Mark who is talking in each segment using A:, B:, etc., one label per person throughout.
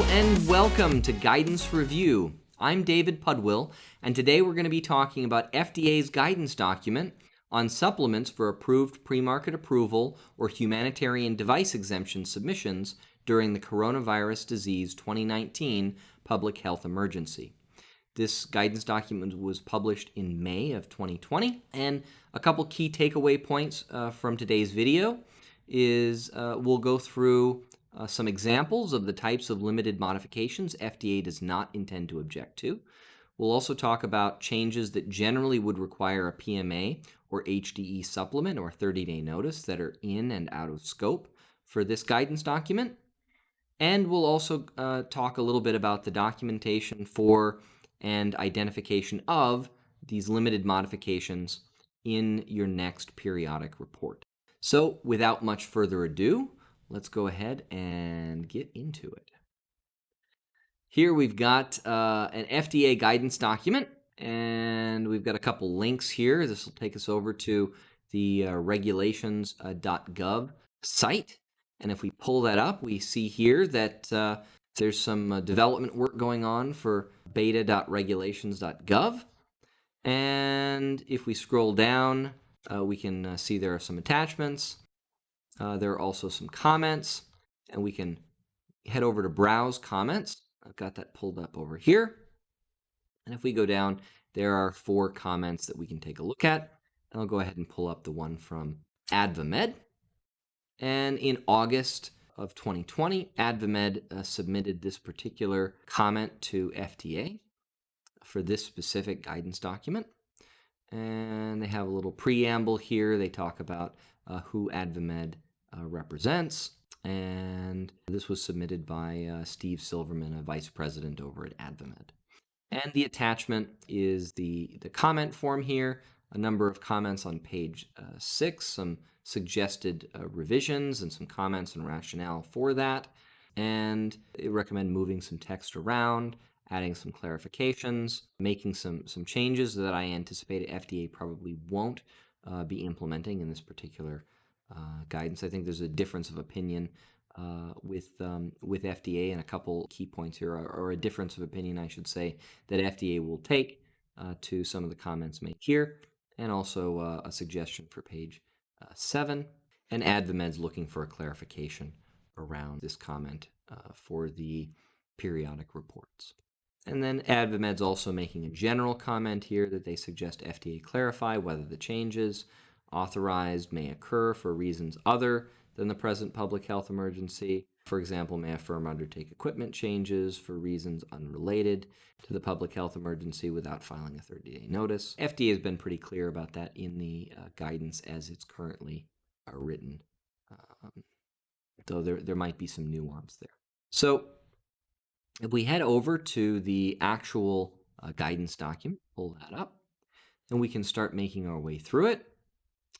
A: and welcome to Guidance Review. I'm David Pudwill, and today we're going to be talking about FDA's guidance document on supplements for approved pre-market approval or humanitarian device exemption submissions during the coronavirus disease 2019 public health emergency. This guidance document was published in May of 2020, and a couple key takeaway points from today's video is we'll go through some examples of the types of limited modifications FDA does not intend to object to. We'll also talk about changes that generally would require a PMA or HDE supplement or 30-day notice that are in and out of scope for this guidance document. And we'll also talk a little bit about the documentation for and identification of these limited modifications in your next periodic report. So without much further ado, let's go ahead and get into it. Here we've got an FDA guidance document, and we've got a couple links here. This will take us over to the regulations.gov site. And if we pull that up, we see here that there's some development work going on for beta.regulations.gov. And if we scroll down, we can see there are some attachments. There are also some comments, and we can head over to Browse Comments. I've got that pulled up over here. And if we go down, there are 4 comments that we can take a look at. And I'll go ahead and pull up the one from AdvaMed. And in August of 2020, AdvaMed submitted this particular comment to FDA for this specific guidance document. And they have a little preamble here. They talk about who AdvaMed represents, and this was submitted by Steve Silverman, a vice president over at AdvaMed. And the attachment is the comment form here, a number of comments on page 6, some suggested revisions and some comments and rationale for that, and they recommend moving some text around, adding some clarifications, making some changes that I anticipate FDA probably won't be implementing in this particular guidance. I think there's a difference of opinion with FDA, and a couple key points here, or a difference of opinion, I should say, that FDA will take to some of the comments made here, and also a suggestion for page 7. And AdvaMed's looking for a clarification around this comment for the periodic reports. And then AdvaMed's also making a general comment here that they suggest FDA clarify whether the changes authorized may occur for reasons other than the present public health emergency. For example, may a firm undertake equipment changes for reasons unrelated to the public health emergency without filing a 30-day notice. FDA has been pretty clear about that in the guidance as it's currently written, though there might be some nuance there. So if we head over to the actual guidance document, pull that up, and we can start making our way through it.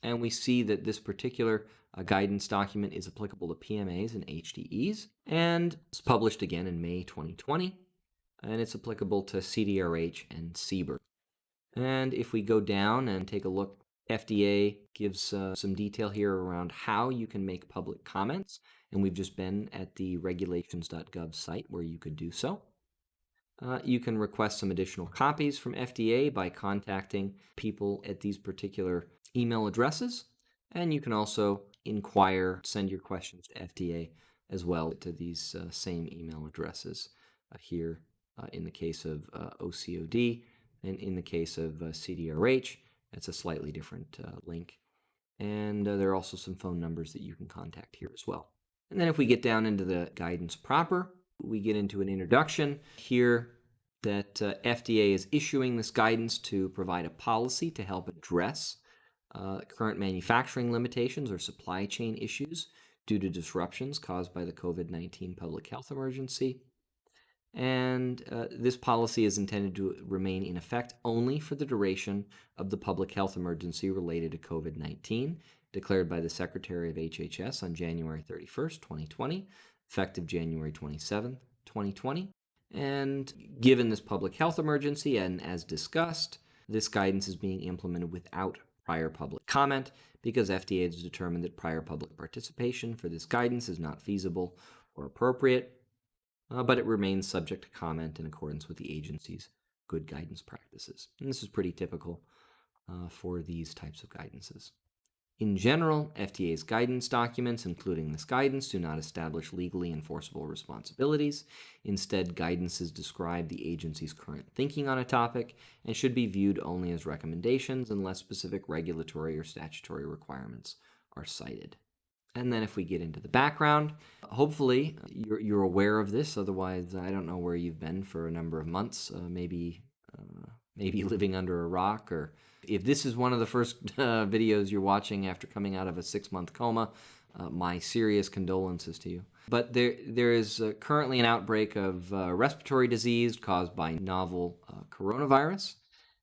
A: And we see that this particular guidance document is applicable to PMAs and HDEs, and it's published again in May 2020, and it's applicable to CDRH and CBER. And if we go down and take a look, FDA gives some detail here around how you can make public comments, and we've just been at the regulations.gov site where you could do so. You can request some additional copies from FDA by contacting people at these particular email addresses, and you can also send your questions to FDA as well to these same email addresses here in the case of OCOD, and in the case of CDRH, it's a slightly different link. And there are also some phone numbers that you can contact here as well. And then if we get down into the guidance proper, we get into an introduction here that FDA is issuing this guidance to provide a policy to help address current manufacturing limitations or supply chain issues due to disruptions caused by the COVID-19 public health emergency. And this policy is intended to remain in effect only for the duration of the public health emergency related to COVID-19, declared by the Secretary of HHS on January 31st, 2020, effective January 27th, 2020. And given this public health emergency, and as discussed, this guidance is being implemented without prior public comment because FDA has determined that prior public participation for this guidance is not feasible or appropriate. but it remains subject to comment in accordance with the agency's good guidance practices. And this is pretty typical for these types of guidances. In general, FDA's guidance documents, including this guidance, do not establish legally enforceable responsibilities. Instead, guidances describe the agency's current thinking on a topic and should be viewed only as recommendations unless specific regulatory or statutory requirements are cited. And then if we get into the background, hopefully you're aware of this. Otherwise, I don't know where you've been for a number of months, maybe living under a rock, or if this is one of the first videos you're watching after coming out of a 6-month coma, my serious condolences to you. But there is currently an outbreak of respiratory disease caused by novel coronavirus,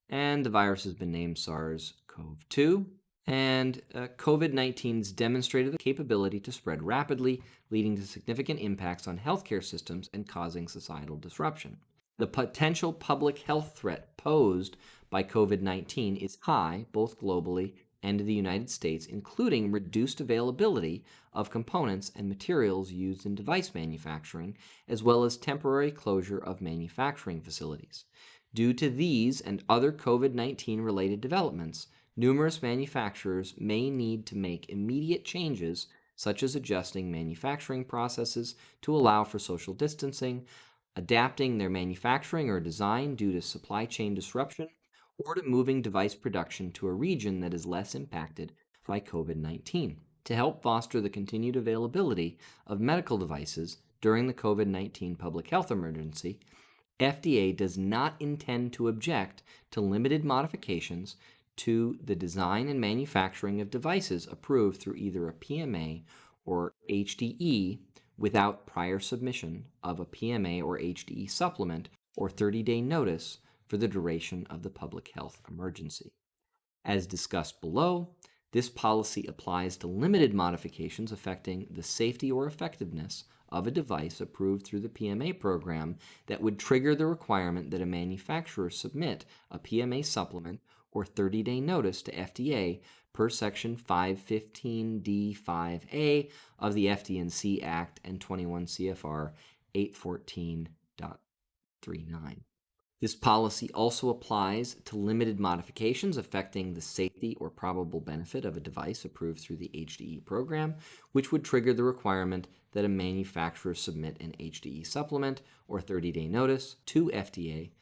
A: and the virus has been named SARS-CoV-2. And COVID-19's demonstrated the capability to spread rapidly, leading to significant impacts on healthcare systems and causing societal disruption. The potential public health threat posed by COVID-19 is high, both globally and in the United States, including reduced availability of components and materials used in device manufacturing, as well as temporary closure of manufacturing facilities. Due to these and other COVID-19 related developments, numerous manufacturers may need to make immediate changes, such as adjusting manufacturing processes to allow for social distancing, adapting their manufacturing or design due to supply chain disruption, or to moving device production to a region that is less impacted by COVID-19. To help foster the continued availability of medical devices during the COVID-19 public health emergency, FDA does not intend to object to limited modifications to the design and manufacturing of devices approved through either a PMA or HDE without prior submission of a PMA or HDE supplement or 30-day notice for the duration of the public health emergency. As discussed below, this policy applies to limited modifications affecting the safety or effectiveness of a device approved through the PMA program that would trigger the requirement that a manufacturer submit a PMA supplement or 30-day notice to FDA per Section 515D5A of the FD&C Act and 21 CFR 814.39. This policy also applies to limited modifications affecting the safety or probable benefit of a device approved through the HDE program, which would trigger the requirement that a manufacturer submit an HDE supplement or 30-day notice to FDA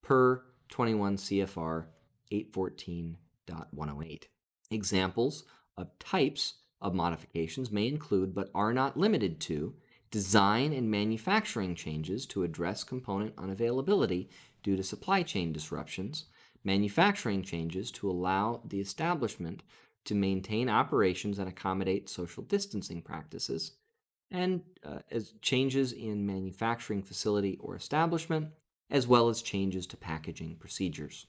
A: per 21 CFR 814.108. Examples of types of modifications may include, but are not limited to, design and manufacturing changes to address component unavailability due to supply chain disruptions, manufacturing changes to allow the establishment to maintain operations and accommodate social distancing practices, and as changes in manufacturing facility or establishment, as well as changes to packaging procedures.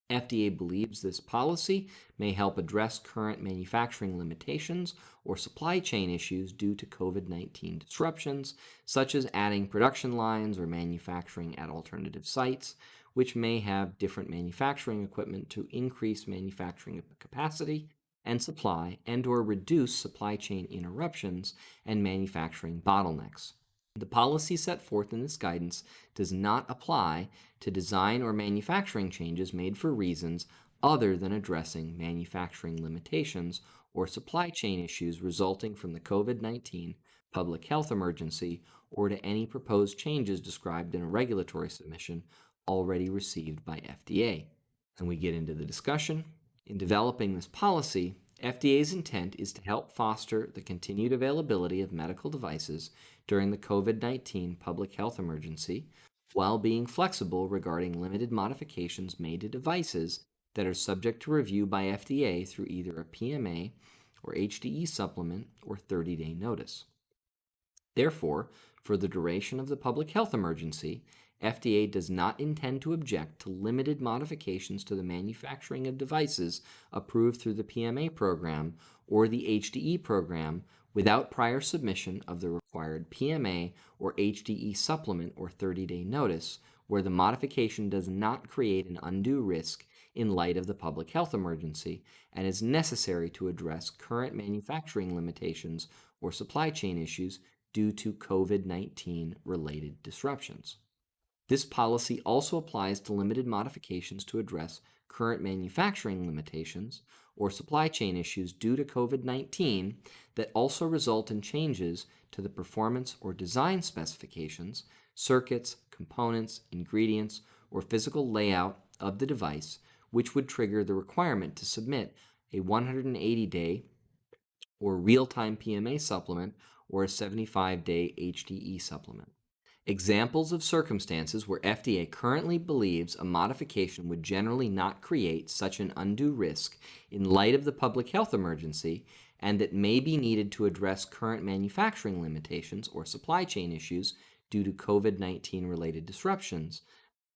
A: FDA believes this policy may help address current manufacturing limitations or supply chain issues due to COVID-19 disruptions, such as adding production lines or manufacturing at alternative sites, which may have different manufacturing equipment to increase manufacturing capacity and supply and/or reduce supply chain interruptions and manufacturing bottlenecks. The policy set forth in this guidance does not apply to design or manufacturing changes made for reasons other than addressing manufacturing limitations or supply chain issues resulting from the COVID-19 public health emergency or to any proposed changes described in a regulatory submission already received by FDA. And we get into the discussion. In developing this policy, FDA's intent is to help foster the continued availability of medical devices during the COVID-19 public health emergency, while being flexible regarding limited modifications made to devices that are subject to review by FDA through either a PMA or HDE supplement or 30-day notice. Therefore, for the duration of the public health emergency, FDA does not intend to object to limited modifications to the manufacturing of devices approved through the PMA program or the HDE program without prior submission of the required PMA or HDE supplement or 30-day notice, where the modification does not create an undue risk in light of the public health emergency and is necessary to address current manufacturing limitations or supply chain issues due to COVID-19 related disruptions. This policy also applies to limited modifications to address current manufacturing limitations or supply chain issues due to COVID-19 that also result in changes to the performance or design specifications, circuits, components, ingredients, or physical layout of the device, which would trigger the requirement to submit a 180-day or real-time PMA supplement or a 75-day HDE supplement. Examples of circumstances where FDA currently believes a modification would generally not create such an undue risk in light of the public health emergency and that may be needed to address current manufacturing limitations or supply chain issues due to COVID-19 related disruptions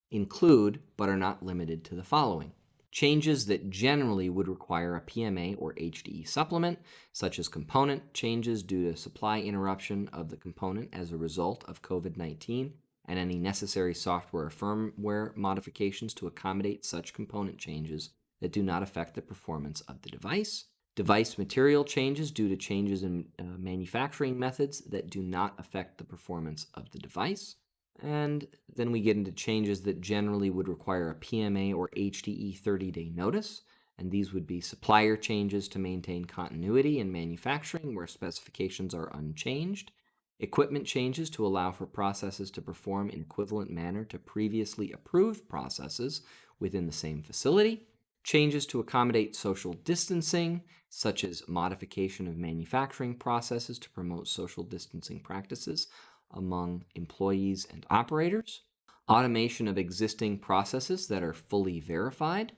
A: include, but are not limited to, the following. Changes that generally would require a PMA or HDE supplement, such as component changes due to supply interruption of the component as a result of COVID-19, and any necessary software or firmware modifications to accommodate such component changes that do not affect the performance of the device. Device material changes due to changes in manufacturing methods that do not affect the performance of the device. And then we get into changes that generally would require a PMA or HDE 30-day notice, and these would be supplier changes to maintain continuity in manufacturing where specifications are unchanged, equipment changes to allow for processes to perform in equivalent manner to previously approved processes within the same facility, changes to accommodate social distancing, such as modification of manufacturing processes to promote social distancing practices among employees and operators, automation of existing processes that are fully verified,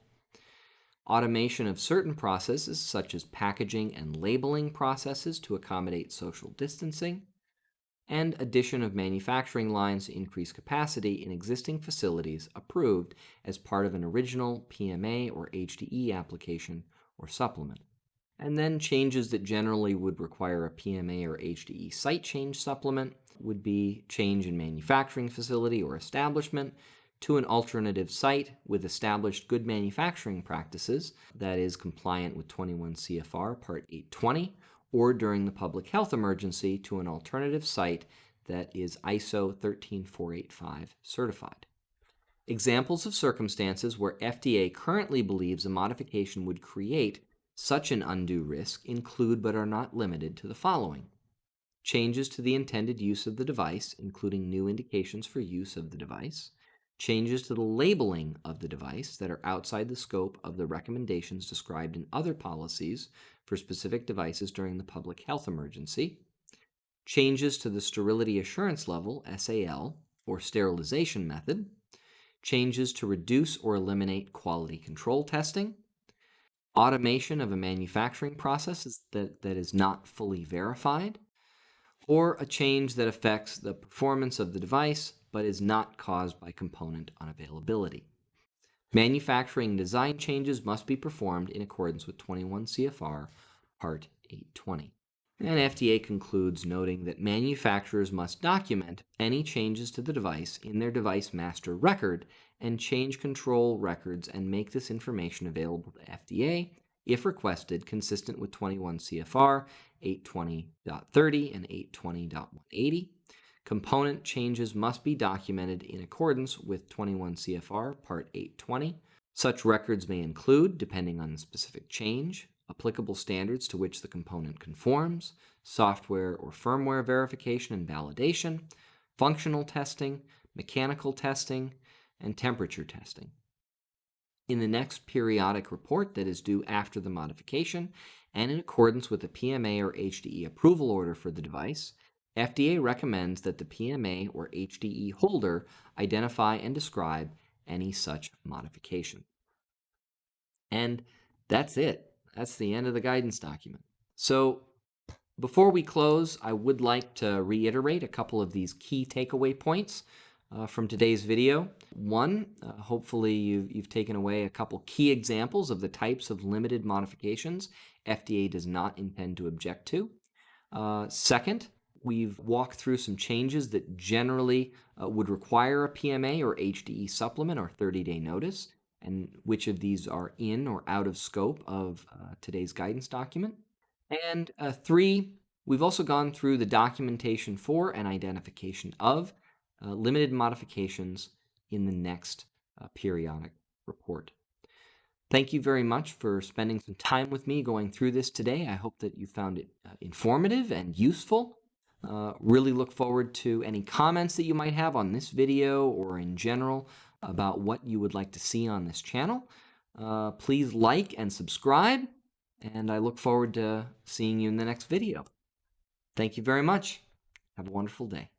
A: automation of certain processes such as packaging and labeling processes to accommodate social distancing, and addition of manufacturing lines to increase capacity in existing facilities approved as part of an original PMA or HDE application or supplement. And then changes that generally would require a PMA or HDE site change supplement would be change in manufacturing facility or establishment to an alternative site with established good manufacturing practices that is compliant with 21 CFR Part 820, or during the public health emergency to an alternative site that is ISO 13485 certified. Examples of circumstances where FDA currently believes a modification would create such an undue risk include, but are not limited to, the following. Changes to the intended use of the device, including new indications for use of the device. Changes to the labeling of the device that are outside the scope of the recommendations described in other policies for specific devices during the public health emergency. Changes to the sterility assurance level, SAL, or sterilization method. Changes to reduce or eliminate quality control testing. Automation of a manufacturing process that is not fully verified, or a change that affects the performance of the device but is not caused by component unavailability. Manufacturing design changes must be performed in accordance with 21 CFR Part 820. And FDA concludes noting that manufacturers must document any changes to the device in their device master record and change control records and make this information available to FDA if requested, consistent with 21 CFR 820.30 and 820.180. Component changes must be documented in accordance with 21 CFR Part 820. Such records may include, depending on the specific change, applicable standards to which the component conforms, software or firmware verification and validation, functional testing, mechanical testing, and temperature testing. In the next periodic report that is due after the modification and in accordance with the PMA or HDE approval order for the device, FDA recommends that the PMA or HDE holder identify and describe any such modification. And that's it. That's the end of the guidance document. So before we close, I would like to reiterate a couple of these key takeaway points from today's video. One, hopefully you've taken away a couple key examples of the types of limited modifications FDA does not intend to object to. Second, we've walked through some changes that generally would require a PMA or HDE supplement or 30-day notice, and which of these are in or out of scope of today's guidance document. And three, We've also gone through the documentation for and identification of limited modifications in the next periodic report. Thank you very much for spending some time with me going through this today. I hope that you found it informative and useful. Really look forward to any comments that you might have on this video or in general about what you would like to see on this channel. Please like and subscribe, and I look forward to seeing you in the next video. Thank you very much. Have a wonderful day.